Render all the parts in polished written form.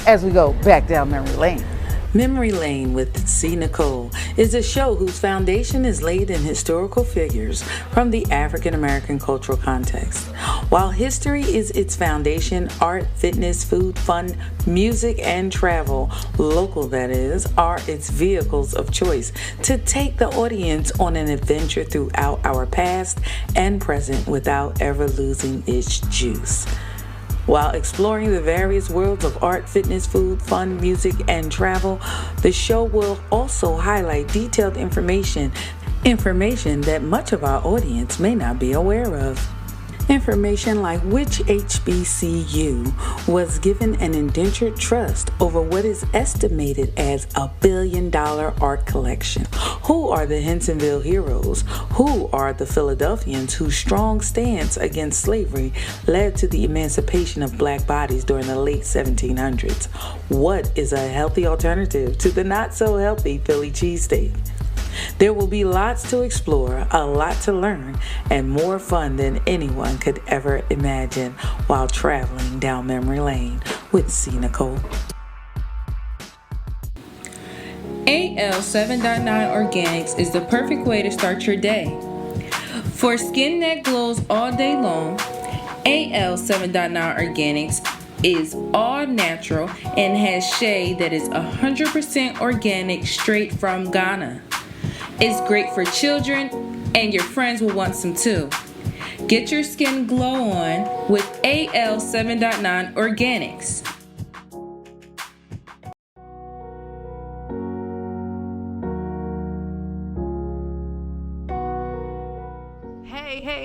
as we go back down memory lane. Memory Lane with CNichole is a show whose foundation is laid in historical figures from the African American cultural context. While history is its foundation, art, fitness, food, fun, music, and travel, local that is, are its vehicles of choice to take the audience on an adventure throughout our past and present without ever losing its juice. While exploring the various worlds of art, fitness, food, fun, music, and travel, the show will also highlight detailed information that much of our audience may not be aware of. Information like which HBCU was given an indentured trust over what is estimated as $1 billion art collection. Who are the Hensonville heroes? Who are the Philadelphians whose strong stance against slavery led to the emancipation of black bodies during the late 1700s? What is a healthy alternative to the not so healthy Philly cheesesteak? There will be lots to explore, a lot to learn, and more fun than anyone could ever imagine while traveling down memory lane with CNichole. AL 7.9 Organics is the perfect way to start your day. For skin that glows all day long, AL 7.9 Organics is all natural and has shea that is 100% organic straight from Ghana. It's great for children, and your friends will want some too. Get your skin glow on with AL 7.9 Organics.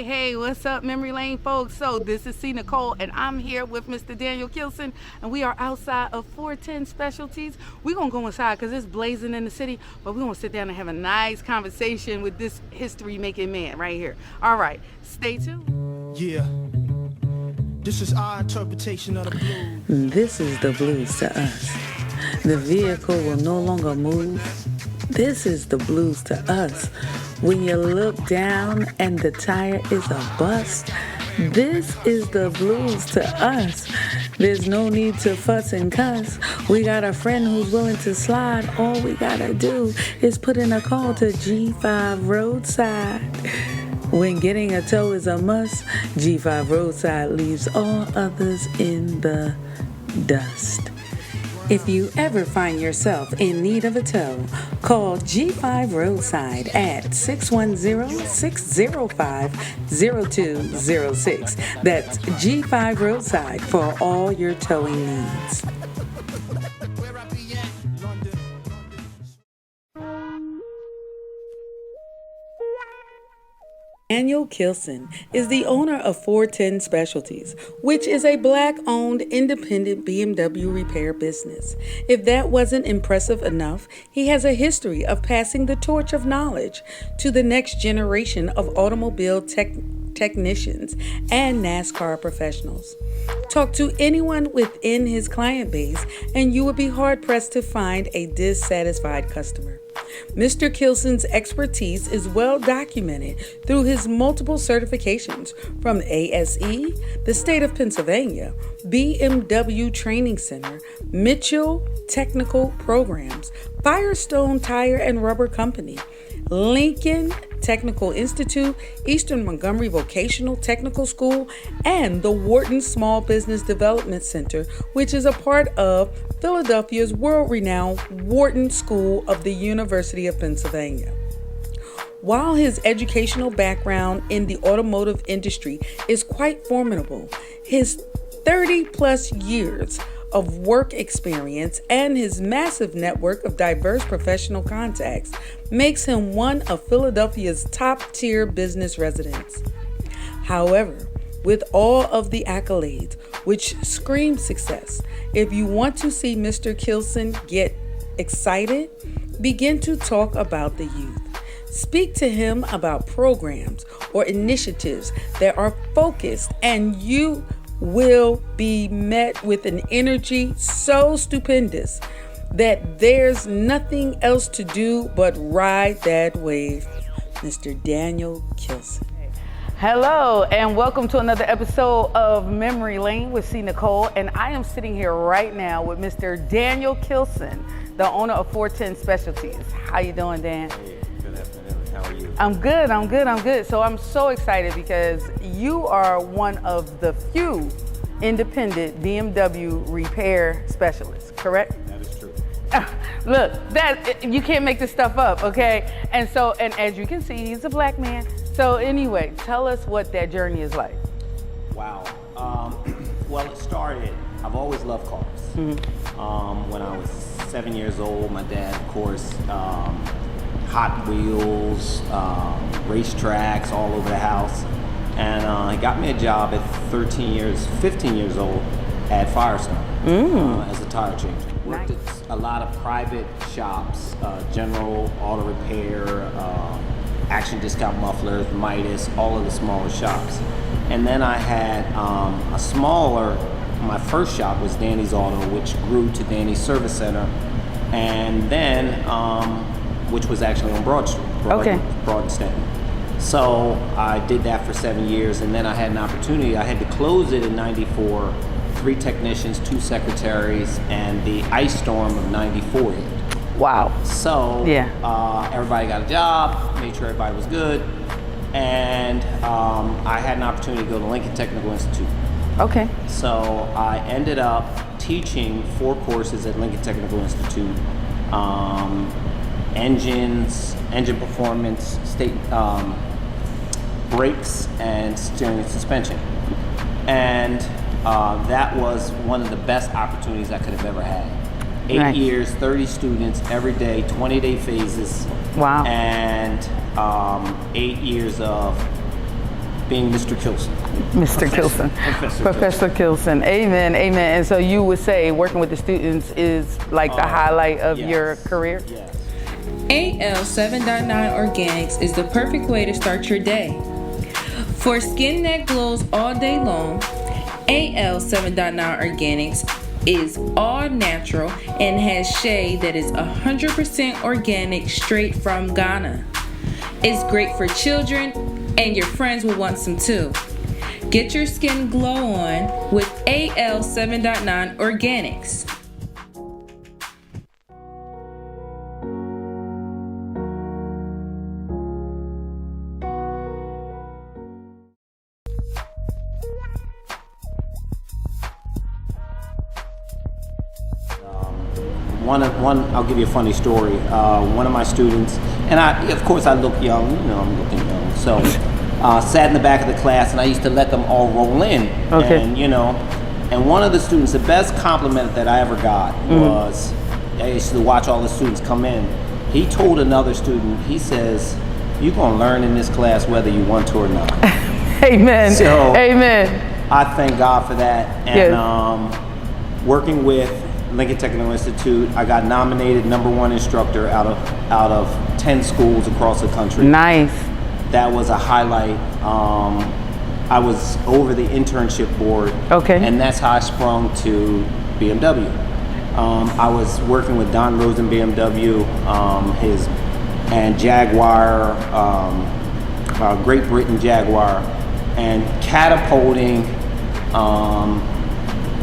Hey, what's up, Memory Lane folks? So this is CNichole, and I'm here with Mr. Daniel Kilson, and we are outside of 410 Specialties. We're going to go inside because it's blazing in the city, but we're going to sit down and have a nice conversation with this history-making man right here. All right, stay tuned. Yeah. This is our interpretation of the blues. This is the blues to us. The vehicle will no longer move. This is the blues to us. When you look down and the tire is a bust, this is the blues to us. There's no need to fuss and cuss. We got a friend who's willing to slide. All we gotta do is put in a call to G5 Roadside. When getting a tow is a must, G5 Roadside leaves all others in the dust. If you ever find yourself in need of a tow, call G5 Roadside at 610-605-0206. That's G5 Roadside for all your towing needs. Daniel Kilson is the owner of 410 Specialties, which is a Black-owned independent BMW repair business. If that wasn't impressive enough, he has a history of passing the torch of knowledge to the next generation of automobile technicians and NASCAR professionals. Talk to anyone within his client base, and you would be hard-pressed to find a dissatisfied customer. Mr. Kilson's expertise is well documented through his multiple certifications from ASE, the state of Pennsylvania, BMW Training Center, Mitchell Technical Programs, Firestone Tire and Rubber Company, Lincoln Technical Institute, Eastern Montgomery Vocational Technical School, and the Wharton Small Business Development Center, which is a part of Philadelphia's world-renowned Wharton School of the University of Pennsylvania. While his educational background in the automotive industry is quite formidable, his 30-plus years of work experience and his massive network of diverse professional contacts makes him one of Philadelphia's top-tier business residents. However, with all of the accolades, which scream success, if you want to see Mr. Kilson get excited, begin to talk about the youth. Speak to him about programs or initiatives that are focused, and you will be met with an energy so stupendous that there's nothing else to do but ride that wave. Mr. Daniel Kilson. Hello, and welcome to another episode of Memory Lane with CNichole. And I am sitting here right now with Mr. Daniel Kilson, the owner of 410 Specialties. How you doing, Dan? Hey, good afternoon. How are you? I'm good. So I'm so excited because you are one of the few independent BMW repair specialists, correct? That is true. Look, that you can't make this stuff up, okay? And as you can see, he's a black man. So anyway, tell us what that journey is like. Wow. Well, it started, I've always loved cars. When I was 7 years old, my dad, of course, Hot Wheels, racetracks all over the house. And he got me a job at 15 years old at Firestone as a tire changer. Worked at a lot of private shops, General Auto Repair, Action Discount Mufflers, Midas, all of the smaller shops. And then I had my first shop was Danny's Auto, which grew to Danny's Service Center. And then, which was actually on Broad Street, Broad and Stanton. So I did that for 7 years, and then I had an opportunity. I had to close it in '94, 3 technicians, 2 secretaries, and the ice storm of '94 hit. Wow. So everybody got a job, made sure everybody was good, and I had an opportunity to go to Lincoln Technical Institute. Okay. So I ended up teaching 4 courses at Lincoln Technical Institute, engine performance, brakes, and steering and suspension. And that was one of the best opportunities I could have ever had. 8 years, 30 students every day, 20-day phases. Wow. And 8 years of being Mr. Kilson. Professor Kilson. Amen. And so you would say working with the students is like the highlight of your career? Yes. AL 7.9 Organics is the perfect way to start your day. For skin that glows all day long, AL 7.9 Organics is all natural and has shea that is 100% organic straight from Ghana. It's great for children, and your friends will want some too. Get your skin glow on with AL 7.9 Organics. I'll give you a funny story. One of my students, and of course I look young, I'm looking young, so sat in the back of the class, and I used to let them all roll in. Okay. And one of the students, the best compliment that I ever got was, I used to watch all the students come in. He told another student, he says, "You're gonna learn in this class whether you want to or not." Amen. So, amen. I thank God for that. And working with Lincoln Technical Institute, I got nominated #1 instructor out of 10 schools across the country. Nice. That was a highlight. I was over the internship board. Okay. And that's how I sprung to BMW. I was working with Don Rosen BMW, and Jaguar, Great Britain Jaguar, and catapulting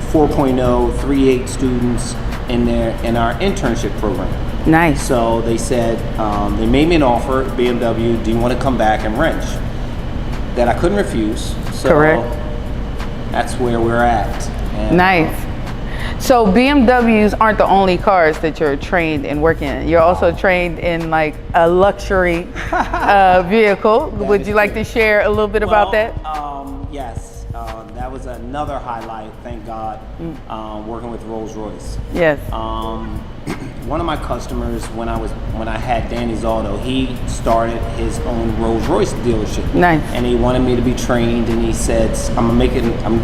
4.0, 3.8 students in our internship program. Nice. So they said, they made me an offer at BMW, do you want to come back and wrench? That I couldn't refuse. So correct. That's where we're at. And, nice. So BMWs aren't the only cars that you're trained in working in. You're also trained in like a luxury vehicle. Would you like to share a little bit about that? Yes. That was another highlight, thank God, working with Rolls-Royce. Yes. One of my customers, when I had Danny's Auto, he started his own Rolls-Royce dealership. Nice. And he wanted me to be trained, and he said, I'm gonna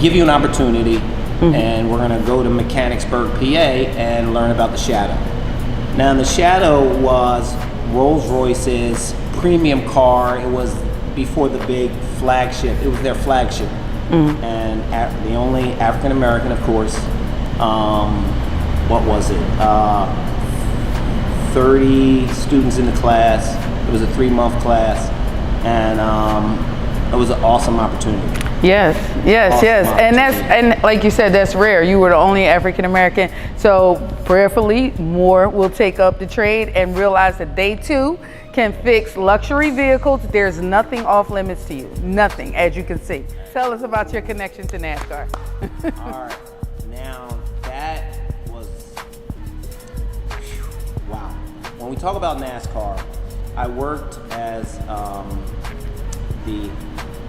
give you an opportunity, and we're gonna go to Mechanicsburg, PA, and learn about the Shadow. Now, the Shadow was Rolls-Royce's premium car. It was before the big flagship. It was their flagship. And the only African American, of course. What was it? 30 students in the class. It was a 3-month class, and it was an awesome opportunity. Yes, yes, Awesome yes. And opportunity. like you said, that's rare. You were the only African American. So prayerfully, more will take up the trade and realize that they too can fix luxury vehicles. There's nothing off limits to you. Nothing, as you can see. Tell us about your connection to NASCAR. All right, now that was, wow. When we talk about NASCAR, I worked as the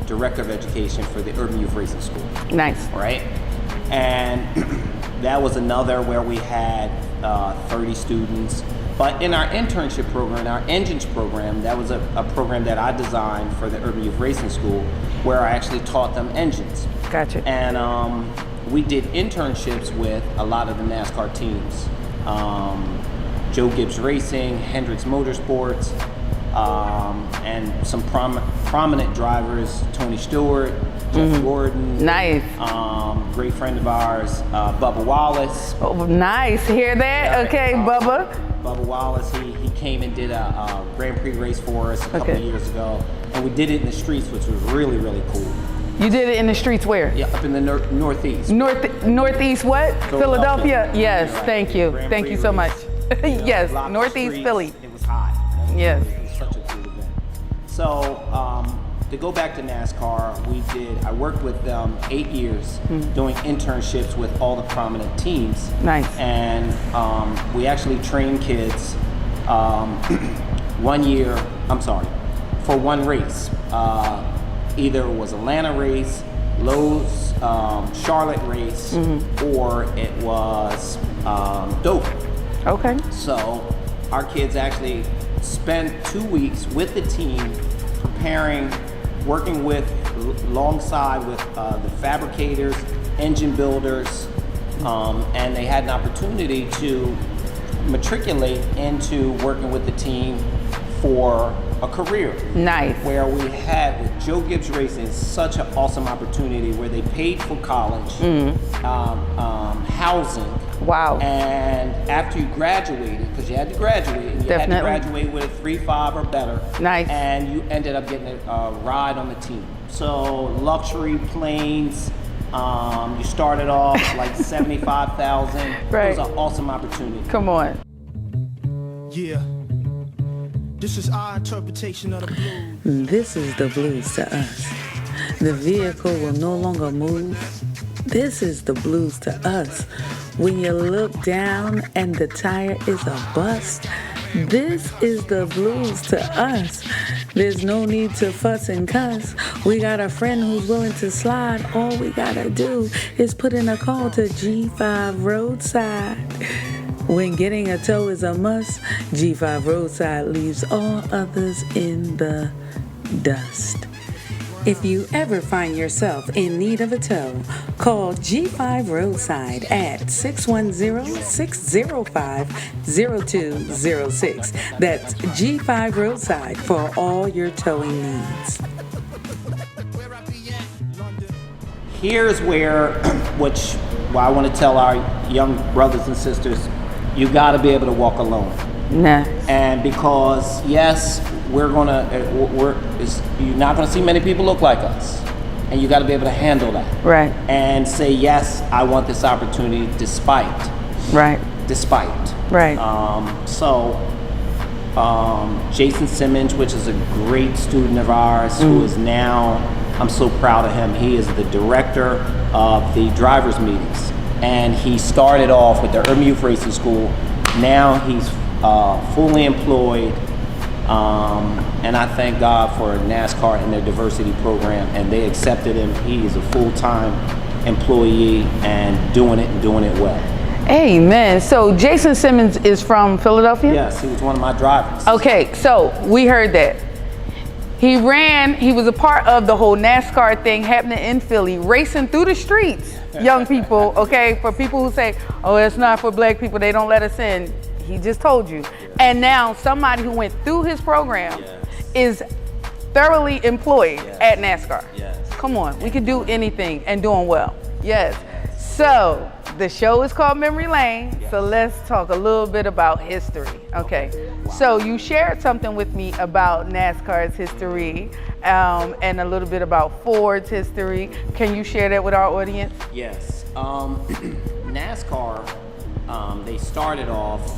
Director of Education for the Urban Youth Racing School. Nice. Right? And that was another where we had 30 students. But in our internship program, our engines program, that was a program that I designed for the Urban Youth Racing School, where I actually taught them engines. Gotcha. And we did internships with a lot of the NASCAR teams. Joe Gibbs Racing, Hendricks Motorsports, and some prominent drivers, Tony Stewart, Jeff Gordon. Nice. Great friend of ours, Bubba Wallace. Oh, nice. Hear that? Yeah, Okay, Bubba. Bubba Wallace, he came and did a Grand Prix race for us a couple of years ago. And we did it in the streets, which was really, really cool. You did it in the streets where? Yeah, up in the Northeast. Northeast what? Philadelphia? Yes, Right. thank you. Grand Thank Prix you so race. much. Yes, Blocked the Northeast streets. Philly. It was hot. Yes. It was such a cool event. So to go back to NASCAR, I worked with them 8 years doing internships with all the prominent teams. Nice. And we actually trained kids 1 year, for one race. Either it was Atlanta race, Lowe's Charlotte race, or it was Dover. Okay. So our kids actually spent 2 weeks with the team preparing, working alongside with the fabricators, engine builders, and they had an opportunity to matriculate into working with the team for a career. Nice. Where we had with Joe Gibbs Racing such an awesome opportunity where they paid for college, housing. Wow. And after you graduated, because you had to graduate, and you had to graduate with a 3.5 or better. Nice. And you ended up getting a ride on the team. So luxury planes. You started off like 75,000. Right. It was an awesome opportunity. Come on. Yeah. This is our interpretation of the blues. This is the blues to us. The vehicle will no longer move. This is the blues to us. When you look down and the tire is a bust, this is the blues to us. There's no need to fuss and cuss. We got a friend who's willing to slide. All we gotta do is put in a call to G5 Roadside. When getting a tow is a must, G5 Roadside leaves all others in the dust. If you ever find yourself in need of a tow, call G5 Roadside at 610-605-0206. That's G5 Roadside for all your towing needs. Here's where, I want to tell our young brothers and sisters, you got to be able to walk alone. Nice. And because, yes, you're not going to see many people look like us. And you got to be able to handle that. Right. And say, yes, I want this opportunity despite. Right. Right. Jason Simmons, which is a great student of ours, who is now, I'm so proud of him. He is the director of the drivers meetings. And he started off with the Urban Youth Racing School. Now he's fully employed. And I thank God for NASCAR and their diversity program. And they accepted him. He is a full-time employee and doing it well. Amen. So Jason Simmons is from Philadelphia? Yes, he was one of my drivers. Okay, so we heard that. He was a part of the whole NASCAR thing happening in Philly, racing through the streets, young people, okay? For people who say, oh, it's not for black people, they don't let us in. He just told you. And now somebody who went through his program is thoroughly employed at NASCAR. Yes. Come on, we can do anything and doing well. Yes. So The show is called Memory Lane, so let's talk a little bit about history. Okay, so you shared something with me about NASCAR's history and a little bit about Ford's history. Can you share that with our audience? Yes. NASCAR, they started off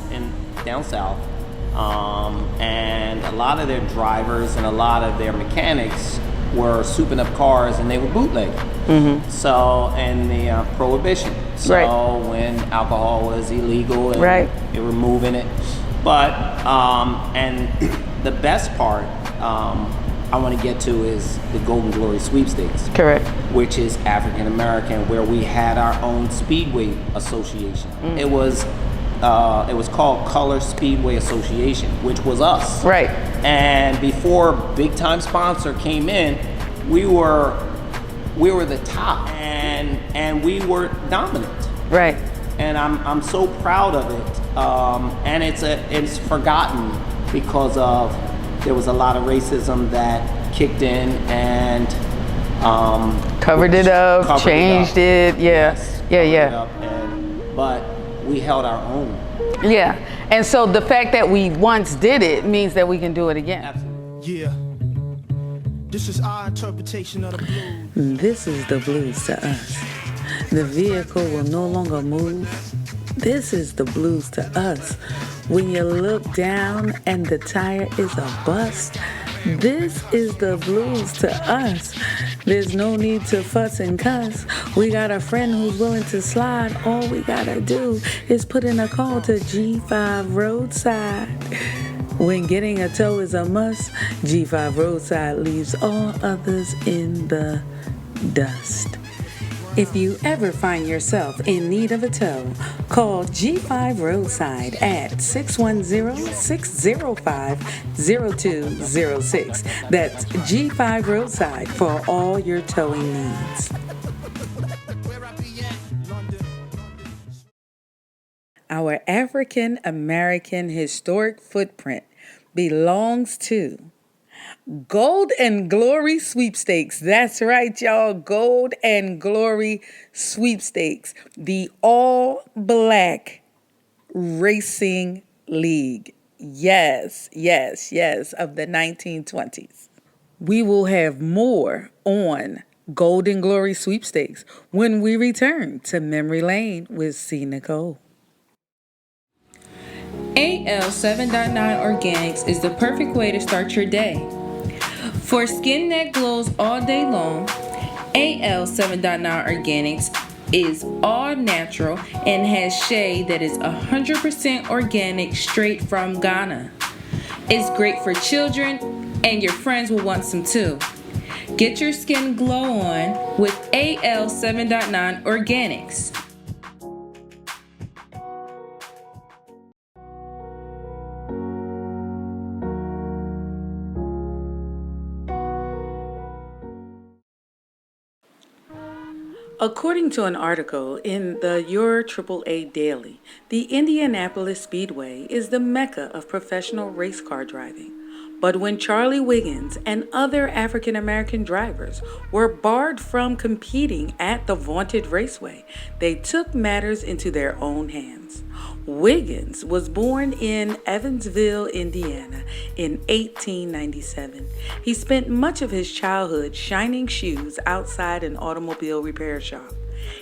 down south, and a lot of their drivers and a lot of their mechanics were souping up cars, and they were bootlegging. Mm-hmm. So, and the prohibition. So when alcohol was illegal, and they were moving it. But and the best part I want to get to is the Golden Glory Sweepstakes. Correct. Which is African American, where we had our own Speedway Association. Mm. It was called Colored Speedway Association, which was us. Right. And before big time sponsor came in, we were the top, and we were dominant. Right. And I'm so proud of it. And it's forgotten because of there was a lot of racism that kicked in and covered it up, changed it. Yeah. Yes, yeah. But we held our own. Yeah. And so the fact that we once did it means that we can do it again. Absolutely. Yeah. This is our interpretation of the blues. This is the blues to us. The vehicle will no longer move. This is the blues to us. When you look down and the tire is a bust, this is the blues to us. There's no need to fuss and cuss. We got a friend who's willing to slide. All we gotta do is put in a call to G5 Roadside. When getting a tow is a must, G5 Roadside leaves all others in the dust. If you ever find yourself in need of a tow, call G5 Roadside at 610-605-0206. That's G5 Roadside for all your towing needs. Our African American historic footprint belongs to Gold and Glory Sweepstakes. That's right, y'all. Gold and Glory Sweepstakes. The all-black racing league. Yes, of the 1920s. We will have more on Gold and Glory Sweepstakes when we return to Memory Lane with CNichole. AL7.9 Organics is the perfect way to start your day. For skin that glows all day long, AL7.9 Organics is all natural and has shea that is 100% organic straight from Ghana. It's great for children, and your friends will want some too. Get your skin glow on with AL7.9 Organics. According to an article in the Your AAA Daily, the Indianapolis Speedway is the mecca of professional race car driving. But when Charlie Wiggins and other African American drivers were barred from competing at the vaunted raceway, they took matters into their own hands. Wiggins was born in Evansville, Indiana in 1897. He spent much of his childhood shining shoes outside an automobile repair shop.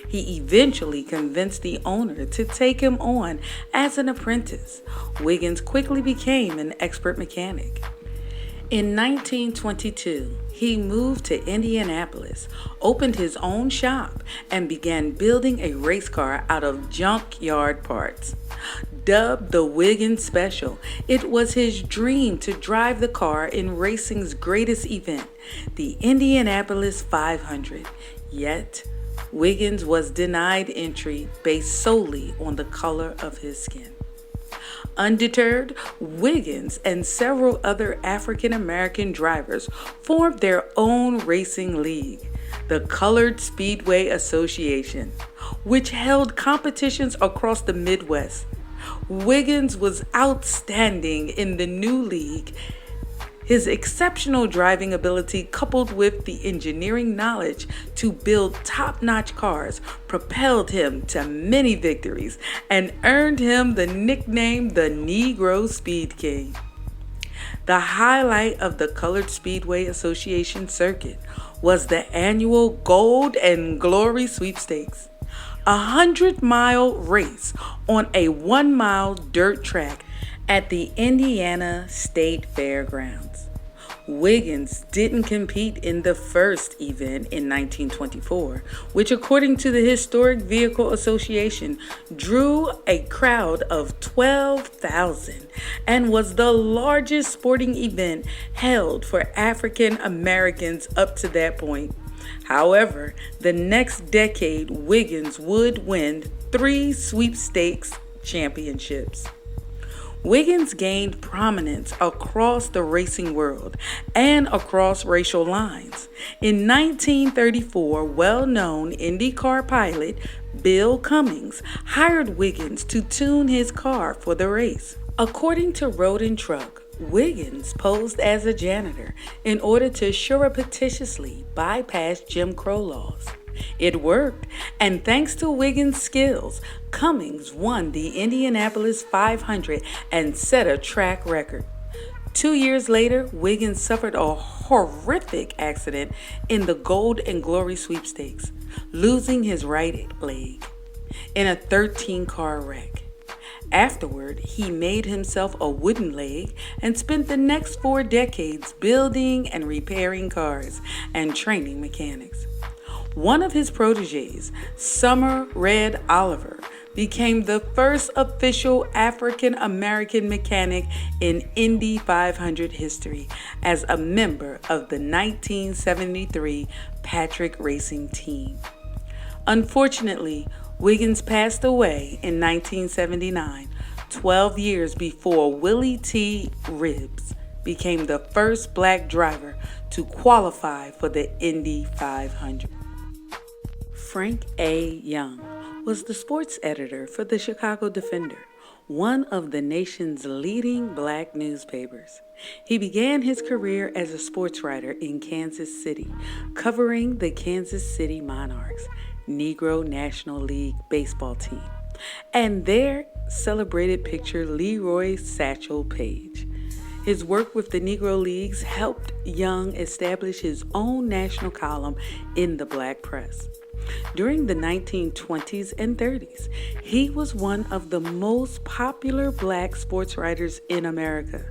He eventually convinced the owner to take him on as an apprentice. Wiggins quickly became an expert mechanic. In 1922, he moved to Indianapolis, opened his own shop, and began building a race car out of junkyard parts. Dubbed the Wiggins Special, it was his dream to drive the car in racing's greatest event, the Indianapolis 500. Yet, Wiggins was denied entry based solely on the color of his skin. Undeterred, Wiggins and several other African American drivers formed their own racing league, the Colored Speedway Association, which held competitions across the Midwest. Wiggins was outstanding in the new league His exceptional driving ability, coupled with the engineering knowledge to build top-notch cars, propelled him to many victories and earned him the nickname the Negro Speed King. The highlight of the Colored Speedway Association circuit was the annual Gold and Glory Sweepstakes, a 100-mile race on a 1-mile dirt track at the Indiana State Fairgrounds. Wiggins didn't compete in the first event in 1924, which according to the Historic Vehicle Association drew a crowd of 12,000 and was the largest sporting event held for African Americans up to that point. However, the next decade, Wiggins would win 3 sweepstakes championships. Wiggins gained prominence across the racing world and across racial lines. In 1934, well-known IndyCar pilot Bill Cummings hired Wiggins to tune his car for the race. According to Road and Truck, Wiggins posed as a janitor in order to surreptitiously bypass Jim Crow laws. It worked, and thanks to Wiggins' skills, Cummings won the Indianapolis 500 and set a track record. 2 years later, Wiggins suffered a horrific accident in the Gold and Glory Sweepstakes, losing his right leg in a 13-car wreck. Afterward, he made himself a wooden leg and spent the next 4 decades building and repairing cars and training mechanics. One of his proteges, Summer Red Oliver, became the first official African American mechanic in Indy 500 history as a member of the 1973 Patrick Racing Team. Unfortunately, Wiggins passed away in 1979, 12 years before Willie T. Ribbs became the first black driver to qualify for the Indy 500. Frank A. Young was the sports editor for the Chicago Defender, one of the nation's leading black newspapers. He began his career as a sports writer in Kansas City, covering the Kansas City Monarchs, Negro National League baseball team, and their celebrated pitcher Leroy Satchel Paige. His work with the Negro Leagues helped Young establish his own national column in the black press. During the 1920s and 30s, he was one of the most popular black sports writers in America.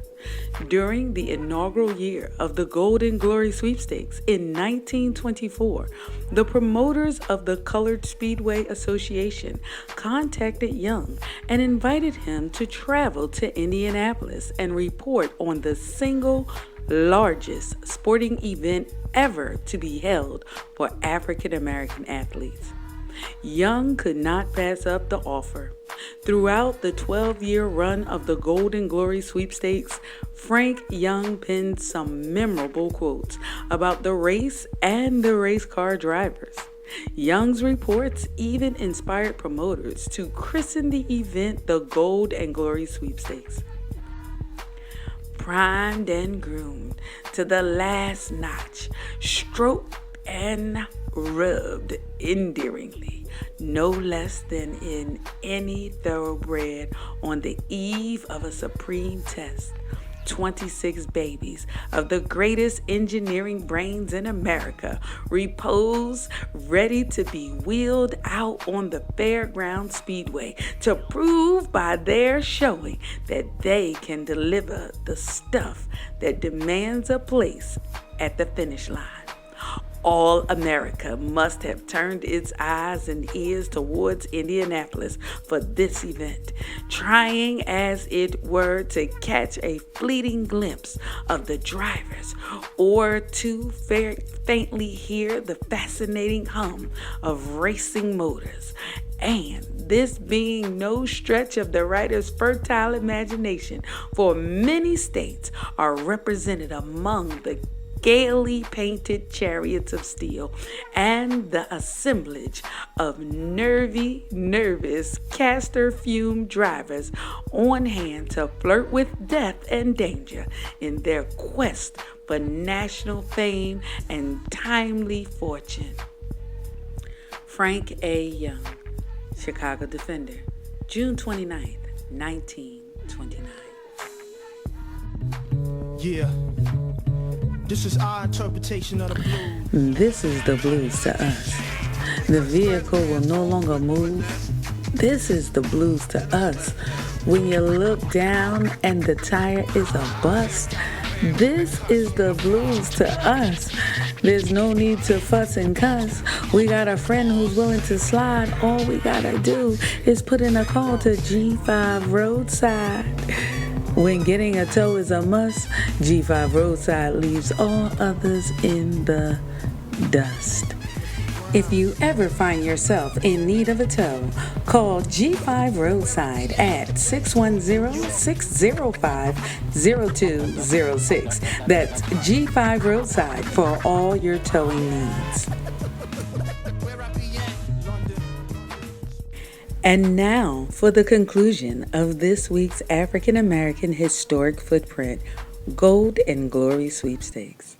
During the inaugural year of the Gold and Glory Sweepstakes in 1924, the promoters of the Colored Speedway Association contacted Young and invited him to travel to Indianapolis and report on the single largest sporting event ever to be held for African American athletes. Young could not pass up the offer. Throughout the 12-year run of the Gold and Glory Sweepstakes, Frank Young penned some memorable quotes about the race and the race car drivers. Young's reports even inspired promoters to christen the event the Gold and Glory Sweepstakes. Primed and groomed to the last notch, stroked and rubbed endearingly, no less than in any thoroughbred on the eve of a supreme test. 26 babies of the greatest engineering brains in America repose ready to be wheeled out on the Fairground Speedway to prove by their showing that they can deliver the stuff that demands a place at the finish line. All America must have turned its eyes and ears towards Indianapolis for this event, trying as it were to catch a fleeting glimpse of the drivers or to faintly hear the fascinating hum of racing motors. And this being no stretch of the writer's fertile imagination, for many states are represented among the scaly painted chariots of steel, and the assemblage of nervous castor fume drivers on hand to flirt with death and danger in their quest for national fame and timely fortune. Frank A. Young, Chicago Defender, June 29th, 1929. Yeah. This is our interpretation of the blues. This is the blues to us. The vehicle will no longer move. This is the blues to us. When you look down and the tire is a bust, this is the blues to us. There's no need to fuss and cuss. We got a friend who's willing to slide. All we gotta do is put in a call to G5 Roadside. When getting a tow is a must, G5 Roadside leaves all others in the dust. If you ever find yourself in need of a tow, call G5 Roadside at 610-605-0206. That's G5 Roadside for all your towing needs. And now for the conclusion of this week's African American Historic Footprint Gold and Glory Sweepstakes.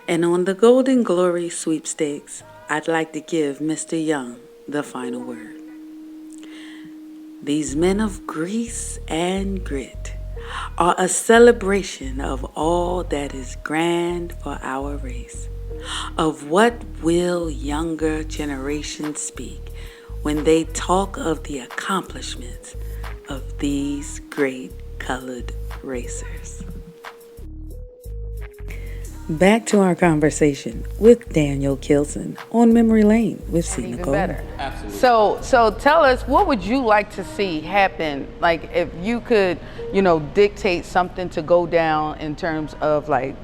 And on the Gold and Glory Sweepstakes, I'd like to give Mr. Young the final word. These men of grease and grit are a celebration of all that is grand for our race. Of what will younger generations speak when they talk of the accomplishments of these great colored racers? Back to our conversation with Daniel Kilson on Memory Lane with Even Nicole. better. Absolutely. So tell us, what would you like to see happen? Like, if you could, dictate something to go down in terms of like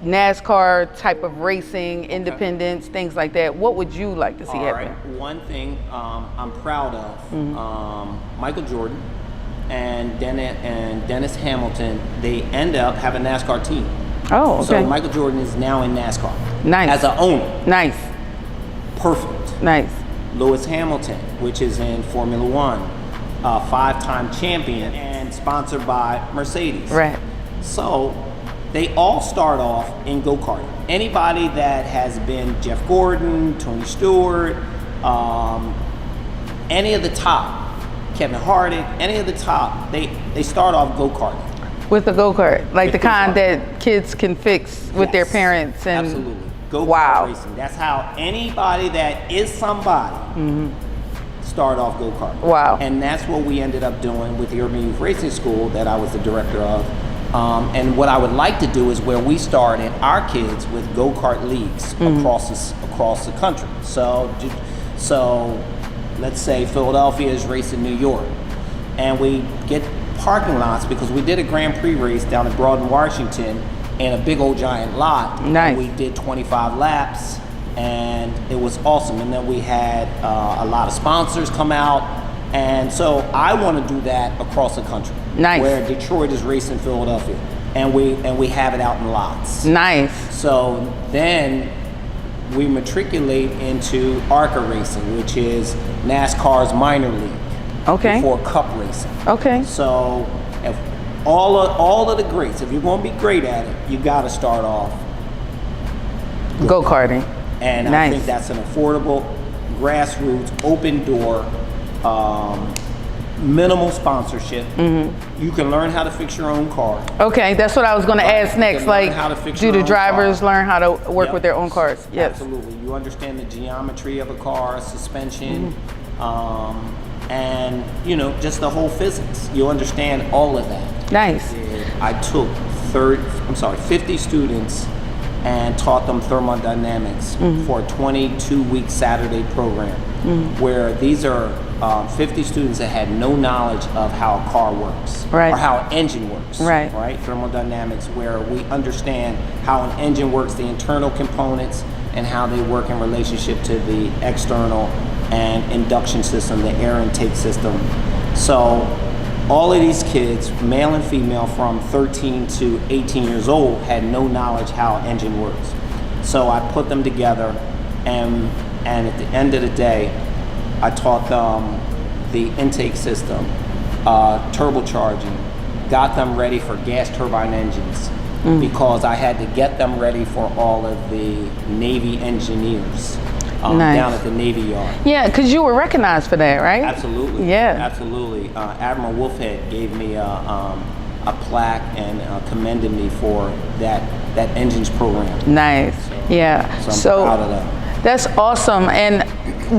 NASCAR type of racing, independence, things like that. What would you like to see happen? All right. One thing I'm proud of, Michael Jordan and Dennis Hamilton, they end up having a NASCAR team. Oh, okay. So Michael Jordan is now in NASCAR. Nice. As an owner. Nice. Perfect. Nice. Lewis Hamilton, which is in Formula One, 5-time champion and sponsored by Mercedes. Right. So they all start off in go-karting. Anybody that has been Jeff Gordon, Tony Stewart, any of the top, Kevin Harvick, any of the top, they start off go-karting. With the go-kart, like With the kind go-kart. that kids can fix with their Yes, parents. And absolutely. Go-kart wow. racing. That's how anybody that is somebody start off go-kart. Wow. And that's what we ended up doing with the Urban Youth Racing School that I was the director of. And what I would like to do is where we started our kids with go-kart leagues across the country. So let's say Philadelphia is racing New York, and we get parking lots because we did a Grand Prix race down in Broadway, Washington, in a big old giant lot. Nice. We did 25 laps, and it was awesome. And then we had a lot of sponsors come out, and so I want to do that across the country. Nice. Where Detroit is racing Philadelphia, and we have it out in lots. Nice. So then we matriculate into ARCA racing, which is NASCAR's minor league. Okay. For cup racing. Okay. So if all of the greats, if you're going to be great at it, you got to start off Go-karting. And Nice. I think that's an affordable, grassroots, open door, minimal sponsorship. You can learn how to fix your own car. Okay, that's what I was going to Right. ask next. You can learn Like, how to fix do your the own drivers car. learn how to work Yep. with their own cars? Yes. Absolutely. You understand the geometry of a car, suspension, and just the whole physics. You understand all of that. Nice. I took 50 students and taught them thermodynamics for a 22-week Saturday program, where these are 50 students that had no knowledge of how a car works, Right. or how an engine works, Right. Thermodynamics, where we understand how an engine works, the internal components, and how they work in relationship to the external and induction system, the air intake system. So all of these kids, male and female, from 13 to 18 years old, had no knowledge how an engine works. So I put them together, and at the end of the day, I taught them the intake system, turbocharging, got them ready for gas turbine engines, because I had to get them ready for all of the Navy engineers down at the Navy Yard. Yeah, because you were recognized for that, right? Absolutely. Yeah. Absolutely. Admiral Wolfhead gave me a plaque and commended me for that engines program. Nice. Yeah. So I'm proud of that. That's awesome. And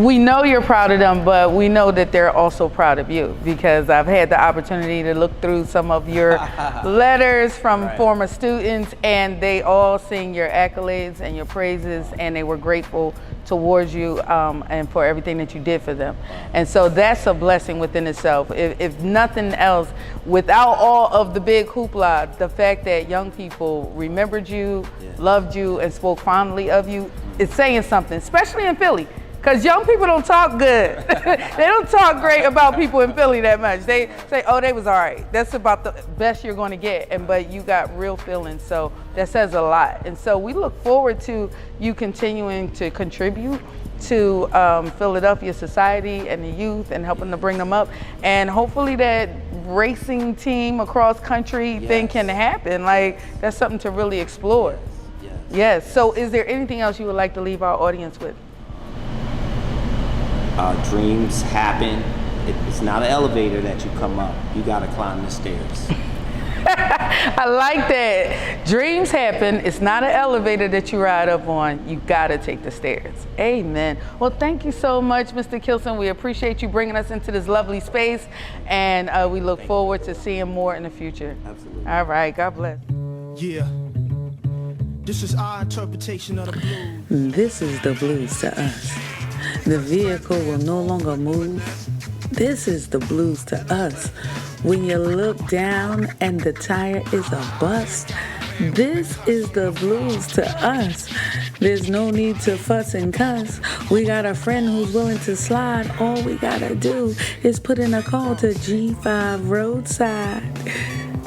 we know you're proud of them, but we know that they're also proud of you, because I've had the opportunity to look through some of your letters from former students, and they all sing your accolades and your praises, and they were grateful towards you and for everything that you did for them. And so that's a blessing within itself. If nothing else, without all of the big hoopla, the fact that young people remembered you, loved you, and spoke fondly of you, is saying something, especially in Philly. Because young people don't talk good. They don't talk great about people in Philly that much. They say, oh, they was all right. That's about the best you're going to get. But you got real feelings, so that says a lot. And so we look forward to you continuing to contribute to Philadelphia society and the youth, and helping to bring them up. And hopefully that racing team across country thing can happen. Like, that's something to really explore. Yes. So is there anything else you would like to leave our audience with? Dreams happen. It's not an elevator that you come up. You got to climb the stairs. I like that. Dreams happen. It's not an elevator that you ride up on. You got to take the stairs. Amen. Well, thank you so much, Mr. Kilson. We appreciate you bringing us into this lovely space, and we look forward to seeing more in the future. Absolutely. All right. God bless. Yeah. This is our interpretation of the blues. This is the blues to us. The vehicle will no longer move. This is the blues to us. When you look down and the tire is a bust, this is the blues to us. There's no need to fuss and cuss. We got a friend who's willing to slide. All we gotta do is put in a call to G5 Roadside.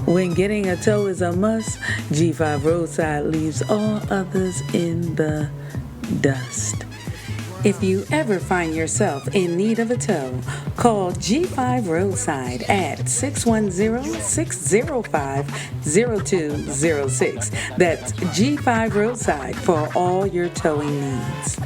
When getting a tow is a must, G5 Roadside leaves all others in the dust. If you ever find yourself in need of a tow, call G5 Roadside at 610-605-0206. That's G5 Roadside for all your towing needs.